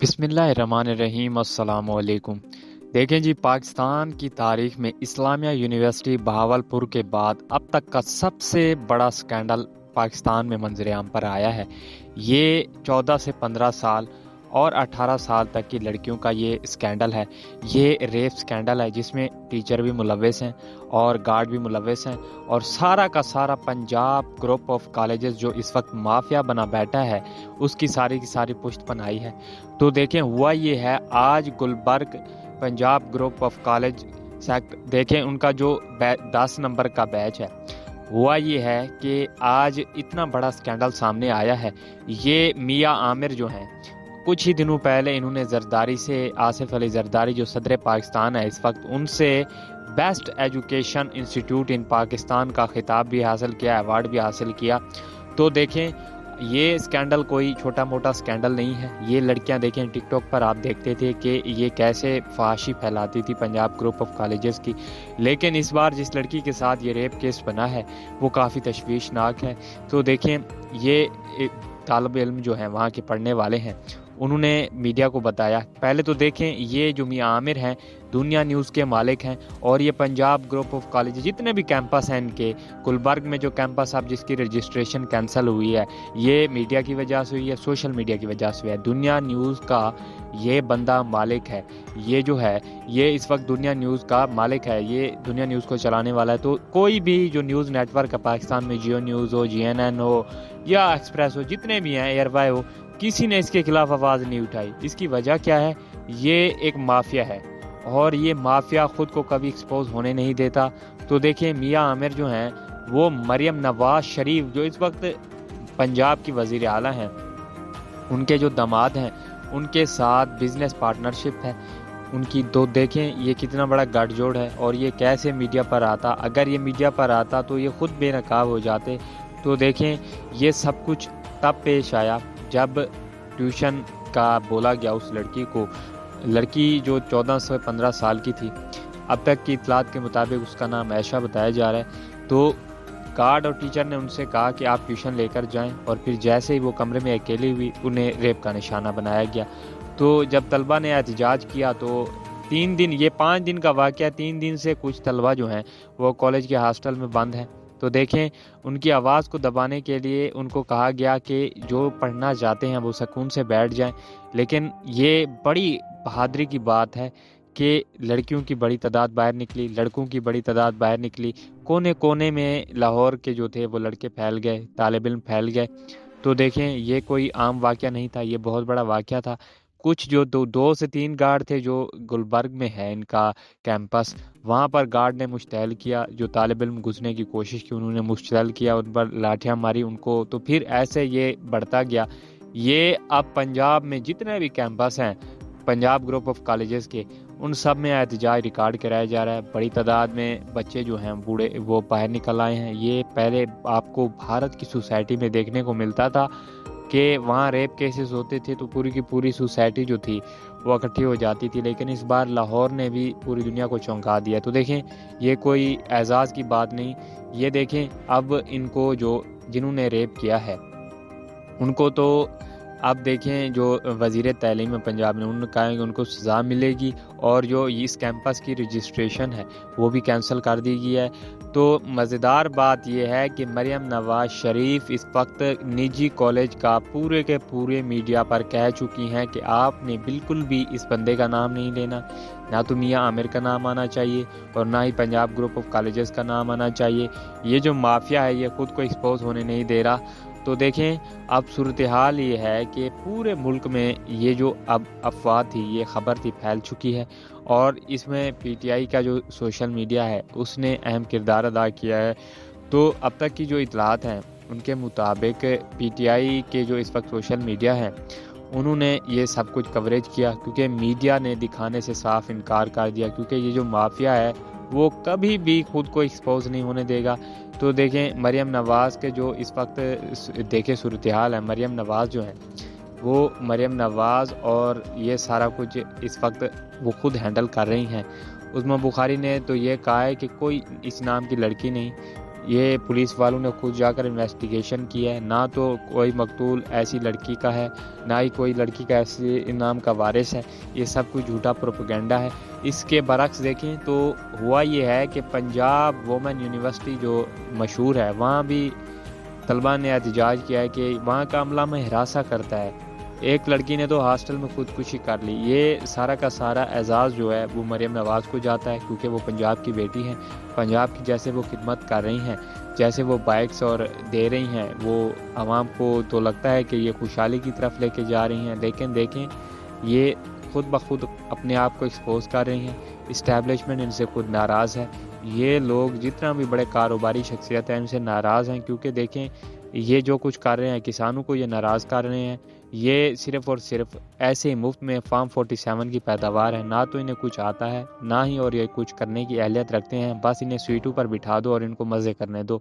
बिस्मिल्लाहिर्रहमानिर्रहीम अस्सलाम वालेकुम। देखें जी, पाकिस्तान की तारीख में इस्लामिया यूनिवर्सिटी बहावलपुर के बाद अब तक का सबसे बड़ा स्कैंडल पाकिस्तान में मंजरेआम पर आया है। ये 14 से 15 साल और 18 साल तक की लड़कियों का ये स्कैंडल है। ये रेप स्कैंडल है जिसमें टीचर भी मुलव्वस हैं और गार्ड भी मुलव्वस हैं, और सारा का सारा पंजाब ग्रुप ऑफ कॉलेजेस जो इस वक्त माफिया बना बैठा है उसकी सारी की सारी पुष्ट बनाई है। तो देखें, हुआ ये है, आज Gulberg Punjab group of college सेक्ट देखें, उनका जो 10 नंबर का बैच है, हुआ ये है कि आज इतना बड़ा स्कैंडल सामने आया है। ये मियां आमिर जो हैं, कुछ ही दिनों पहले इन्होंने जरदारी से, आसिफ अली जरदारी जो सदर पाकिस्तान है इस वक्त, उनसे बेस्ट एजुकेशन इंस्टीट्यूट इन पाकिस्तान का खिताब भी हासिल किया, अवार्ड भी हासिल किया। तो देखें, ये स्कैंडल कोई छोटा मोटा स्कैंडल नहीं है। ये लड़कियां देखें, टिकटॉक पर आप देखते थे कि ये कैसे फहाशी फैलाती थी पंजाब ग्रुप ऑफ कॉलेजेस की, लेकिन इस बार जिस लड़की के साथ ये रेप केस बना है वो काफ़ी तशवीशनाक है। तो देखें, ये तालिब इल्म जो हैं, वहाँ के पढ़ने वाले हैं, उन्होंने मीडिया को बताया। पहले तो देखें, ये जो मियां आमिर हैं दुनिया न्यूज़ के मालिक हैं, और ये पंजाब ग्रुप ऑफ कॉलेज जितने भी कैंपस हैं इनके, गुलबर्ग में जो कैंपस अब जिसकी रजिस्ट्रेशन कैंसिल हुई है, ये मीडिया की वजह से हुई है, सोशल मीडिया की वजह से हुई है। दुनिया न्यूज़ का ये बंदा मालिक है, ये जो है ये इस वक्त दुनिया न्यूज़ का मालिक है, ये दुनिया न्यूज़ को चलाने वाला है। तो कोई भी जो न्यूज़ नेटवर्क है पाकिस्तान में, जियो न्यूज़ हो, GNN हो या एक्सप्रेस हो, जितने भी हैं, एयरवाई हो, किसी ने इसके खिलाफ आवाज़ नहीं उठाई। इसकी वजह क्या है? ये एक माफिया है, और ये माफिया ख़ुद को कभी एक्सपोज होने नहीं देता। तो देखिए, मियां आमिर जो हैं, वो मरियम नवाज शरीफ जो इस वक्त पंजाब की वज़ीर आला हैं, उनके जो दामाद हैं, उनके साथ बिजनेस पार्टनरशिप है उनकी। तो देखें, ये कितना बड़ा गठजोड़ है, और ये कैसे मीडिया पर आता। अगर ये मीडिया पर आता तो ये ख़ुद बेनकाब हो जाते। तो देखें, ये सब कुछ तब पेश आया जब ट्यूशन का बोला गया उस लड़की को। लड़की जो 14 से 15 साल की थी, अब तक की इतलात के मुताबिक उसका नाम ऐशा बताया जा रहा है। तो गार्ड और टीचर ने उनसे कहा कि आप ट्यूशन लेकर जाएं, और फिर जैसे ही वो कमरे में अकेली हुई, उन्हें रेप का निशाना बनाया गया। तो जब तलबा ने एहतजाज किया तो 3 दिन, ये 5 दिन का वाक़या, 3 दिन से कुछ तलबा जो हैं वो कॉलेज के हॉस्टल में बंद हैं। तो देखें, उनकी आवाज़ को दबाने के लिए उनको कहा गया कि जो पढ़ना चाहते हैं वो सुकून से बैठ जाएं। लेकिन ये बड़ी बहादुरी की बात है कि लड़कियों की बड़ी तादाद बाहर निकली, लड़कों की बड़ी तादाद बाहर निकली। कोने कोने में लाहौर के जो थे वो लड़के फैल गए, तालिब इल्म फैल गए। तो देखें, ये कोई आम वाक़या नहीं था, ये बहुत बड़ा वाक़या था। कुछ जो 2 से 3 गार्ड थे, जो गुलबर्ग में है इनका कैंपस, वहाँ पर गार्ड ने मुश्तैल किया, जो तालिब इल्म घुसने की कोशिश की उन्होंने मुश्तैल किया, उन पर लाठियाँ मारी उनको। तो फिर ऐसे ये बढ़ता गया। ये अब पंजाब में जितने भी कैंपस हैं पंजाब ग्रुप ऑफ कॉलेजेस के, उन सब में एहतजाज रिकॉर्ड कराया जा रहा है। बड़ी तादाद में बच्चे जो हैं बूढ़े, वो बाहर निकल आए हैं। ये पहले आपको भारत की सोसाइटी में देखने को मिलता था कि वहाँ रेप केसेस होते थे तो पूरी की पूरी सोसाइटी जो थी वो इकट्ठी हो जाती थी, लेकिन इस बार लाहौर ने भी पूरी दुनिया को चौंका दिया। तो देखें, ये कोई एजाज़ की बात नहीं। ये देखें, अब इनको जो जिन्होंने रेप किया है उनको तो अब देखें, जो वज़ीर तालीम पंजाब ने, उन्होंने कहा कि उनको सज़ा मिलेगी, और जो इस कैंपस की रजिस्ट्रेशन है वो भी कैंसिल कर दी गई है। तो मज़ेदार बात यह है कि मरियम नवाज शरीफ इस वक्त निजी कॉलेज का पूरे के पूरे मीडिया पर कह चुकी हैं कि आपने बिल्कुल भी इस बंदे का नाम नहीं लेना, ना तो मियां आमिर का नाम आना चाहिए और ना ही पंजाब ग्रुप ऑफ कॉलेजेस का नाम आना चाहिए। ये जो माफिया है ये खुद को एक्सपोज होने नहीं दे रहा। तो देखें, अब सूरत हाल ये है कि पूरे मुल्क में ये जो अब अफवाह थी, ये ख़बर थी, फैल चुकी है, और इसमें PTI का जो सोशल मीडिया है उसने अहम किरदार अदा किया है। तो अब तक की जो इतलात हैं उनके मुताबिक PTI के जो इस वक्त सोशल मीडिया है उन्होंने ये सब कुछ कवरेज किया, क्योंकि मीडिया ने दिखाने से साफ इनकार कर दिया, क्योंकि ये जो माफिया है वो कभी भी खुद को एक्सपोज नहीं होने देगा। तो देखें, मरियम नवाज़ के जो इस वक्त देखें सूरत हाल है, मरियम नवाज़ जो है वो मरियम नवाज़ और ये सारा कुछ इस वक्त वो खुद हैंडल कर रही हैं। उस्मा बुखारी ने तो ये कहा है कि कोई इस नाम की लड़की नहीं, یہ پولیس والوں نے خود جا کر انویسٹیگیشن کی ہے، نہ تو کوئی مقتول ایسی لڑکی کا ہے، نہ ہی کوئی لڑکی کا ایسے نام کا وارث ہے، یہ سب کچھ جھوٹا پروپیگنڈا ہے۔ اس کے برعکس دیکھیں تو ہوا یہ ہے کہ پنجاب وومن یونیورسٹی جو مشہور ہے، وہاں بھی طلبہ نے احتجاج کیا ہے کہ وہاں کا عملہ میں ہراساں کرتا ہے، ایک لڑکی نے تو ہاسٹل میں خودکشی کر لی۔ یہ سارا کا سارا اعزاز جو ہے وہ مریم نواز کو جاتا ہے، کیونکہ وہ پنجاب کی بیٹی ہیں، پنجاب کی جیسے وہ خدمت کر رہی ہیں، جیسے وہ بائکس اور دے رہی ہیں، وہ عوام کو تو لگتا ہے کہ یہ خوشحالی کی طرف لے کے جا رہی ہیں، لیکن دیکھیں یہ خود بخود اپنے آپ کو ایکسپوز کر رہی ہیں، اسٹیبلشمنٹ ان سے خود ناراض ہے، یہ لوگ جتنا بھی بڑے کاروباری شخصیت ہیں ان سے ناراض ہیں، کیونکہ دیکھیں یہ جو کچھ کر رہے ہیں کسانوں کو یہ ناراض کر رہے ہیں، یہ صرف اور صرف ایسے ہی مفت میں فارم 47 کی پیداوار ہے، نہ تو انہیں کچھ آتا ہے نہ ہی اور یہ کچھ کرنے کی اہلیت رکھتے ہیں، بس انہیں سیٹوں پر بٹھا دو اور ان کو مزے کرنے دو۔